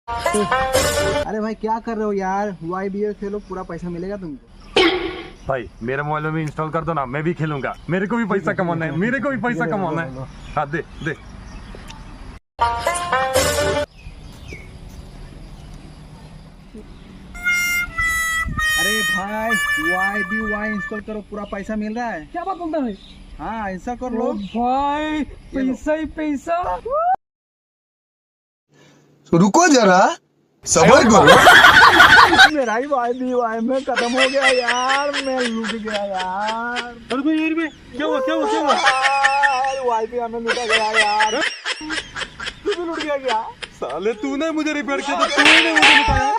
अरे भाई क्या कर रहे हो यार, YBL खेलो, पूरा पैसा मिलेगा तुमको। भाई मेरे मोबाइल में भी इंस्टॉल कर दो ना, मैं भी खेलूंगा। मेरे को भी पैसा कमाना है, मेरे को भी पैसा कमाना है। हाँ दे दे। अरे भाई YBY इंस्टॉल करो, पूरा पैसा मिल रहा है। क्या बात बोलता है? हाँ ऐसा कर ओ लो। भाई पैसा ही पैसा। रुको जरा, सबर करो। मेरा ही YBY में खत्म हो गया यार, मैं लूट गया यार। अरे भाई क्या हुआ क्या हुआ क्या हुआ? YBY में लूटा गया यार। तू भी लूट गया क्या? साले तूने मुझे रिपेयर किया था, तूने मुझे बताया।